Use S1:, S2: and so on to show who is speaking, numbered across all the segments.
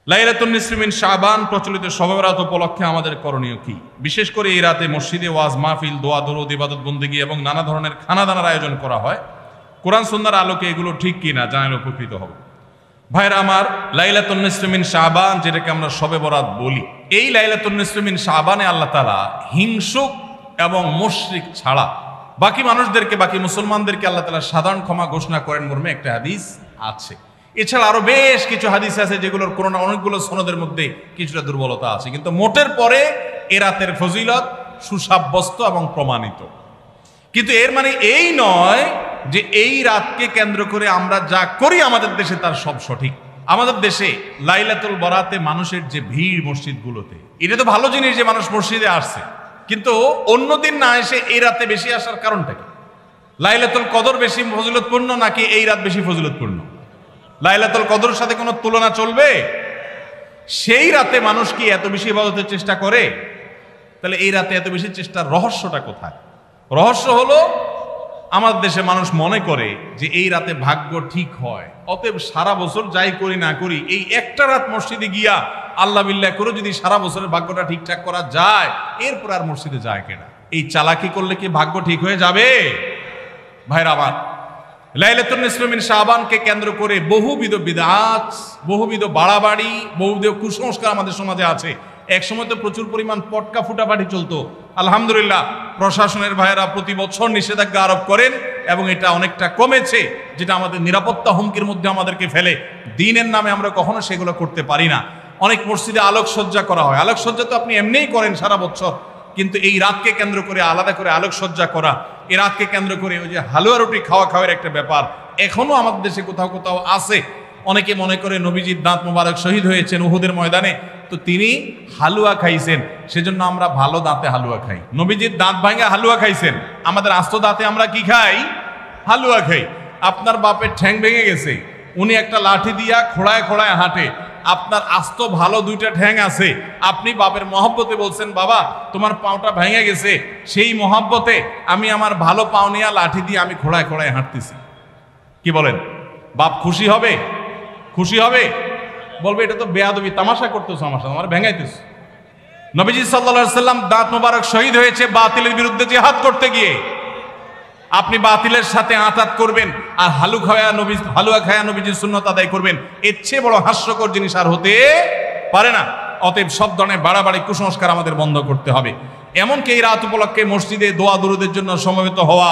S1: লাইলাতুন নিসফি মিন শাবান প্রচলিত শবে বরাত উপলক্ষে আমাদের করণীয় কি? বিশেষ করে এই রাতে মসজিদে ওয়াজ মাহফিল, দোয়া দরুদ, ইবাদত বন্দেগী এবং নানা ধরনের খানাদানার আয়োজন করা হয়। কোরআন সুন্নাহর আলোকে এগুলো ঠিক কিনা জানলে উপকৃত হব। ভাইরা আমার, লাইলাতুন নিসফি মিন শাবান যেটাকে আমরা শবে বরাত বলি, এই লাইলাতুন নিসফি মিন শাবানে আল্লাহ তাআলা হিংসুক এবং মুশরিক ছাড়া বাকি মানুষদেরকে, বাকি মুসলমানদেরকে আল্লাহ তাআলা সাধারণ ক্ষমা ঘোষণা করেন মর্মে একটা হাদিস আছে। এছাড়া আরো বেশ কিছু হাদিস আছে যেগুলোর কোনো না অনেকগুলো সনদের মধ্যে কিছুটা দুর্বলতা আছে, কিন্তু মোটের পরে এ রাতের ফজিলত সুসাব্যস্ত এবং প্রমাণিত। কিন্তু এর মানে এই নয় যে এই রাতকে কেন্দ্র করে আমরা যা করি আমাদের দেশে তার সব সঠিক। আমাদের দেশে লাইলাতুল বরাতে মানুষের যে ভিড় মসজিদগুলোতে, এটা তো ভালো জিনিস যে মানুষ মসজিদে আসছে, কিন্তু অন্যদিন না এসে এই রাতে বেশি আসার কারণটা কি? লাইলাতুল কদর বেশি ফজিলতপূর্ণ নাকি এই রাত বেশি ফজিলতপূর্ণ? লাইলাতুল কদরের সাথে কোনো তুলনা চলবে? সেই রাতে মানুষ কি এত বেশি ইবাদতের চেষ্টা করে? তাহলে এই রাতে এত বেশি চেষ্টার রহস্যটা কোথায়? রহস্য হলো আমাদের দেশে মানুষ মনে করে যে এই রাতে ভাগ্য ঠিক হয়, অতএব সারা বছর যাই করি না করি এই একটা রাত মসজিদে গিয়া আল্লাহ বিল্লাহ করে যদি সারা বছরের ভাগ্যটা ঠিকঠাক করা যায়, এরপর আর মসজিদে যায় কেনা। এই চালাকি করলে কি ভাগ্য ঠিক হয়ে যাবে? ভাইরা আমার, লাইলাতুন নিসফি মিন শাবানকে কেন্দ্র করে বহুবিধ বিদআত, বহুবিধ বাড়াবাড়ি, বহুবিধ কুসংস্কার আমাদের সমাজে আছে। এক সময় তো প্রচুর পরিমাণ পটকা ফুটাফাটি চলতো। আলহামদুলিল্লাহ, প্রশাসনের ভাইয়েরা প্রতি বছর নিষেধাজ্ঞা আরোপ করেন এবং এটা অনেকটা কমেছে, যেটা আমাদের নিরাপত্তা হুমকির মধ্যে আমাদেরকে ফেলে। দিনের নামে আমরা কখনো সেগুলো করতে পারি না। অনেক মসজিদে আলোকসজ্জা করা হয়। আলোকসজ্জা তো আপনি এমনিই করেন সারা বছর, কিন্তু এই রাতকে কেন্দ্র করে আলাদা করে আলোকসজ্জা করা, এই রাতকে কেন্দ্র করে ওই যে হালুয়া রুটি খাওয়ার একটা ব্যাপার এখনো আমাদের দেশে কোথাও কোথাও আছে। অনেকে মনে করে নবীজির দাঁত মোবারক শহীদ হয়েছেন উহুদের ময়দানে, তো তিনি হালুয়া খাইছেন, সেজন্য আমরা ভালো দাঁতে হালুয়া খাই। নবীজির দাঁত ভাঙা হালুয়া খাইছেন, আমাদের আস্ত দাঁতে আমরা কি খাই? হালুয়া খাই। আপনার বাপের ঠ্যাং ভেঙে গেছে, উনি একটা লাঠি দিয়া খোড়ায় খোড়ায় হাঁটে, আপনার আস্ত ভালো দুইটা ঠ্যাং আছে, আপনি বাপের মহব্বতে বলছেন বাবা তোমার পাওটা ভেঙে গেছে, সেই মহব্বতে আমি আমার ভালো পাও নিয়ে লাঠি দিয়ে আমি খোড়ায় খোড়ায় হাঁটতেছি। কি বলেন? বাপ খুশি হবে? খুশি হবে? বলবে এটা তো বেয়াদবি, তামাশা করতেছো আমার সাথে, আমার ভেঙাইতেছো। নবীজি সাল্লাল্লাহু আলাইহি সাল্লাম দাঁত মোবারক শহীদ হয়েছে বাতিলের বিরুদ্ধে জিহাদ করতে গিয়ে। আপনি বাতিলের সাথে আঁতাত করবেন আর হালুয়া খায়া নবীজির সুন্নাত আদায় করবেন, এর চেয়ে বড় হাস্যকর জিনিস আর হতে পারে না। অতএব সব ধরনের বাড়াবাড়ি কুসংস্কার আমাদের বন্ধ করতে হবে। এমনকি এই রাত উপলক্ষে মসজিদে দোয়া দরুদের জন্য সমবেত হওয়া,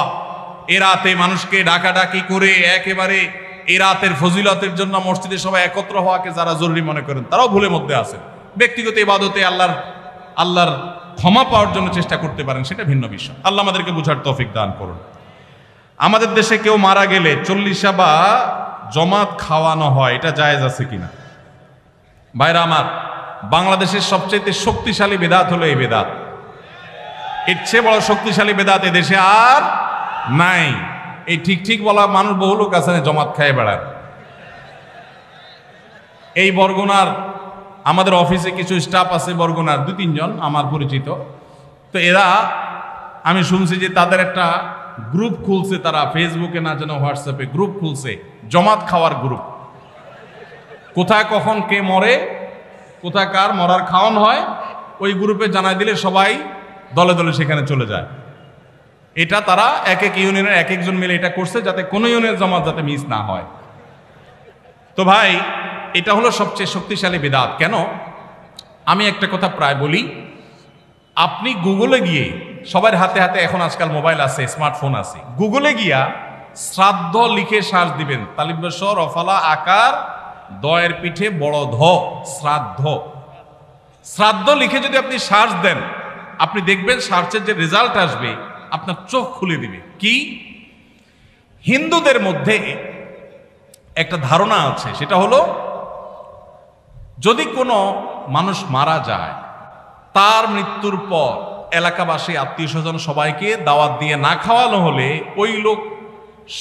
S1: এ রাতে মানুষকে ডাকাডাকি করে একেবারে এই রাতের ফজিলতের জন্য মসজিদে সবাই একত্র হওয়াকে যারা জরুরি মনে করেন তারাও ভুলের মধ্যে আছেন। ব্যক্তিগত ইবাদতে আল্লাহর ক্ষমা পাওয়ার জন্য চেষ্টা করতে পারেন, সেটা ভিন্ন বিষয়। আল্লাহ আমাদেরকে বুঝার তৌফিক দান করুন। আমাদের দেশে কেউ মারা গেলে চল্লিশা বা জমাত খাওয়ানো হয়, এটা জায়েজ আছে কিনা? ভাইরা আমার, বাংলাদেশের সবচেয়ে শক্তিশালী বেদাত হলো এই বেদাত। এর চেয়ে বড় শক্তিশালী বেদাত এদেশে আর নাই। এই ঠিক ঠিক বলা মানুষ বহু লোক আছে জমাত খায় বেড়ায়। এই বরগুনার আমাদের অফিসে কিছু স্টাফ আছে, বরগুনার 2-3 জন আমার পরিচিত। তো এরা, আমি শুনছি যে তাদের একটা গ্রুপ খুলছে, তারা ফেসবুকে না যেন হোয়াটসঅ্যাপে গ্রুপ খুলছে, জমাত খাওয়ার গ্রুপ। কোথায় কখন কে মরে, কোথায় কার মরার খাওয়ান হয়, ওই গ্রুপে জানাই দিলে সবাই দলে দলে সেখানে চলে যায়। এটা তারা এক এক ইউনিয়নের এক একজন মিলে এটা করছে যাতে কোনো ইউনিয়নের জমাত যাতে মিস না হয়। তো ভাই, এটা হলো সবচেয়ে শক্তিশালী বিদআত। কেন? আমি একটা কথা প্রায় বলি, আপনি গুগলে গিয়ে, সবার হাতে হাতে এখন আজকাল মোবাইল আছে, স্মার্টফোন আছে, গুগলে গিয়া শ্রাদ্ধ লিখে সার্চ দিবেন, তালিবেশ্বর রফালা আকার দয়ের পিঠে বড় ধ, শ্রাদ্ধ। শ্রাদ্ধ লিখে যদি আপনি সার্চ দেন, আপনি দেখবেন সার্চের যে রেজাল্ট আসবে আপনার চোখ খুলে দিবে। কি? হিন্দুদের মধ্যে একটা ধারণা আছে, সেটা হলো যদি কোনো মানুষ মারা যায়, তার মৃত্যুর পর এলাকাবাসী আত্মীয় স্বজন সবাইকে দাওয়াত দিয়ে না খাওয়ানো হলে ওই লোক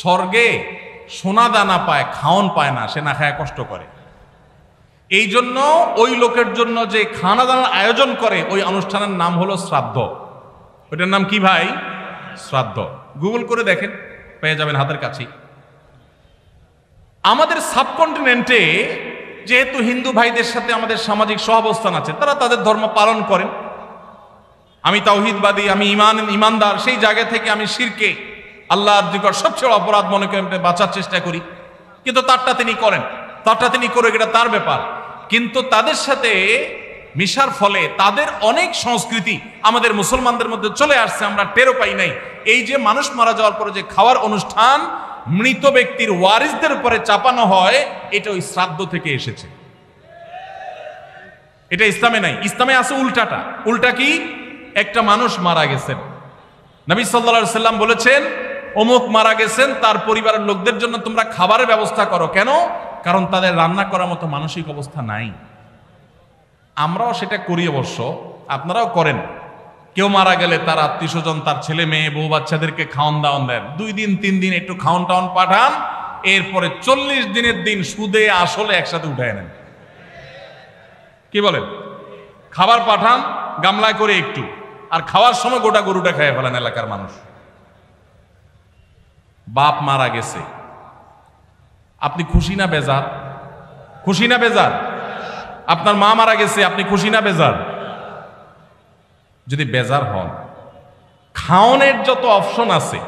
S1: স্বর্গে সোনা দানা পায়, খাওন পায় না, সে না খায় কষ্ট করে। এই জন্য ওই লোকের জন্য যে খানা দানার আয়োজন করে ওই অনুষ্ঠানের নাম হলো শ্রাদ্ধ। ওইটার নাম কি ভাই? শ্রাদ্ধ। গুগল করে দেখেন, পেয়ে যাবেন হাতের কাছে। আমাদের সাবকন্টিনেন্টে যেহেতু হিন্দু ভাইদের সাথে আমাদের সামাজিক সহাবস্থান আছে, তারা তাদের ধর্ম পালন করেন। আমি তাওহীদবাদী, আমি ইমানদার, সেই জায়গা থেকে আমি শিরকে আল্লাহর নিকট সবচেয়ে অপরাধ মনে করে বাঁচার চেষ্টা করি, কিন্তু তারটা তিনি করেন, তারটা তিনি করে, এটা তার ব্যাপার। কিন্তু তাদের সাথে মিশার ফলে তাদের অনেক সংস্কৃতি আমাদের মুসলমানদের মধ্যে চলে আসছে, আমরা টেরও পাই নাই। এই যে মানুষ মারা যাওয়ার পরে যে খাওয়ার অনুষ্ঠান মৃত ব্যক্তির ওয়ারিসদের উপরে চাপানো হয়, এটা ওই শ্রাদ্ধ থেকে এসেছে। এটা ইসলামে নাই। ইসলামে আছে উল্টাটা। উল্টা কি? একটা মানুষ মারা গেছেন, নবী সাল্লাল্লাহু আলাইহি সাল্লাম বলেছেন অমুক মারা গেছেন, তার পরিবারের লোকদের জন্য তোমরা খাবারের ব্যবস্থা করো। কেন? কারণ তাদের রান্না করার মতো মানসিক অবস্থা নাই। আমরাও সেটা করি, অবশ্য আপনারাও করেন। কেউ মারা গেলে তার আত্মীয় স্বজন, তার ছেলে মেয়ে, বউ বাচ্চাদেরকে খাওয়ান দাওয়ান দেন, 2 দিন 3 দিন একটু খাওয়ান টাওয়ান পাঠান, এরপরে 40 দিনের দিন সুদে আসলে একসাথে উঠায় নেন। কি বলেন? খাবার পাঠান গামলায় করে একটু, আর খাওয়ার সময় গোটা গরুটা খেয়ে ফেলেন এলাকার মানুষ। বাপ মারা গেছে, আপনি খুশি না বেজার? খুশি না বেজার? আপনার মা মারা গেছে, আপনি খুশি না বেজার? যদি বেজার হন, খাওয়ানোর যত অপশন আছে,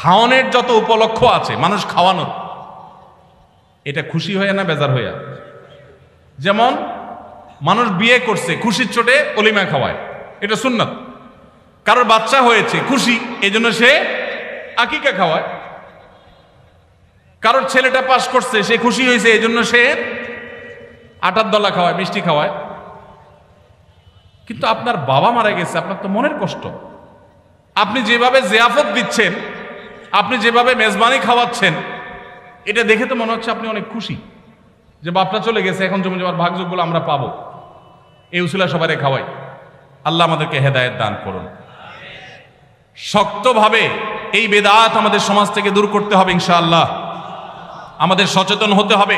S1: খাওয়ানোর যত উপলক্ষ আছে মানুষ খাওয়ানোর, এটা খুশি হয়ে না বেজার হইয়া? যেমন মানুষ বিয়ে করছে, খুশির চোটে অলিমা খাওয়ায়, এটা সুন্নাত। কারোর বাচ্চা হয়েছে, খুশি, এই জন্য সে আকিকা খাওয়ায়। কারোর ছেলেটা পাস করছে, সে খুশি হয়েছে, এই জন্য সে আটার দলা খাওয়ায়, মিষ্টি খাওয়ায়। কিন্তু আপনার বাবা মারা গেছে, আপনার তো মনের কষ্ট। আপনি যেভাবে জিয়াফত দিচ্ছেন, আপনি যেভাবে মেজবানি খাওয়াচ্ছেন, এটা দেখে তো মনে হচ্ছে আপনি অনেক খুশি যে বাপটা চলে গেছে, এখন জমি জমার ভাগযোগগুলো আমরা পাবো, এই উসিলা সবাই খাওয়াই। আল্লাহ আমাদেরকে হেদায়েত দান করুন। শক্তভাবে এই বেদাত আমাদের সমাজ থেকে দূর করতে হবে ইনশাআল্লাহ। আমাদের সচেতন হতে হবে।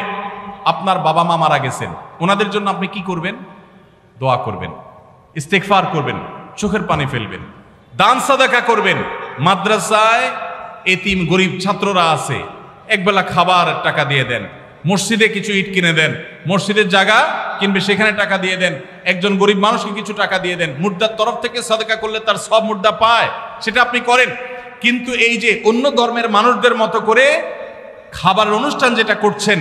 S1: আপনার বাবা মা মারা গেছেন, ওনাদের জন্য আপনি কি করবেন? দোয়া করবেন, ইস্তেগফার করবেন, চোখের পানি ফেলবেন, দান সাদাকা করবেন। মাদ্রাসায় এতিম গরিব ছাত্ররা আছে, একবেলা খাবার টাকা দিয়ে দেন। মসজিদে কিছু ইট কিনে দেন, মসজিদের জায়গা কিনবে, সেখানে টাকা দিয়ে দেন। একজন গরিব মানুষকে কিছু টাকা দিয়ে দেন। মুর্দার তরফ থেকে সাদাকা করলে তার সব মুর্দা পায়, সেটা আপনি করেন। কিন্তু এই যে অন্য ধর্মের মানুষদের মতো করে খাবারের অনুষ্ঠান যেটা করছেন,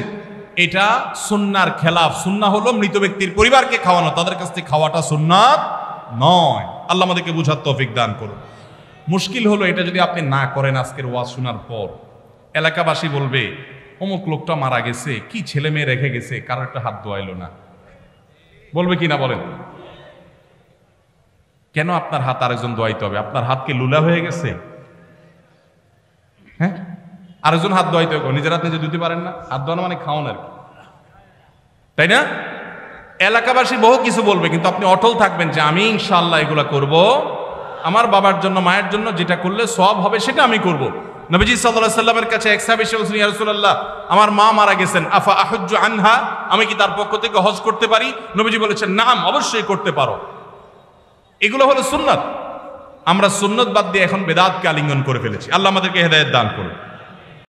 S1: এটা সুন্নাহর খেলাফ। সুন্নাহ হলো মৃত ব্যক্তির পরিবারকে খাওয়ানো, তাদের কাছ থেকে খাওয়াটা সুন্নাত নয়। আল্লাহ আমাদেরকে বুঝার তৌফিক দান করুন। মুশকিল হলো এটা যদি আপনি না করেন, আজকের ওয়াজ শোনার পর এলাকাবাসী বলবে অমুক লোকটা মারা গেছে, কি ছেলে মেয়ে রেখে গেছে, কারো একটা হাত ধোয়াইলো না। বলবে কি না বলেন? কেন আপনার হাত আরেকজন ধোয়াইতে হবে? আপনার হাত কি লুলা হয়ে গেছে? হ্যাঁ, আরেকজন হাত ধোয়াইতে হবে, নিজের হাত নিজে ধুতে পারেন না? হাত ধোয়ানো মানে খাওয়ান আর কি, তাই না? এলাকাবাসী বহু কিছু বলবে, কিন্তু আপনি অটল থাকবেন যে আমি ইনশাআল্লাহ এগুলা করব, আমার বাবার জন্য, মায়ের জন্য যেটা করলে সওয়াব হবে সেটা আমি করব। নবীজি সাল্লাল্লাহু আলাইহি সাল্লামের কাছে এক সাহাবী এসে বললেন, ইয়া রাসূলুল্লাহ, আমার মা মারা গেছেন, আফা আহুজ্জু আনহা, আমি কি তার পক্ষ থেকে হজ করতে পারি? নবীজি বলেছেন, নাম, অবশ্যই করতে পারো। এগুলো হলো সুন্নাত। আমরা সুন্নাত বাদ দিয়ে এখন বেদাতকে আলিঙ্গন করে ফেলেছি। আল্লাহ আমাদেরকে হেদায়েত দান করুন।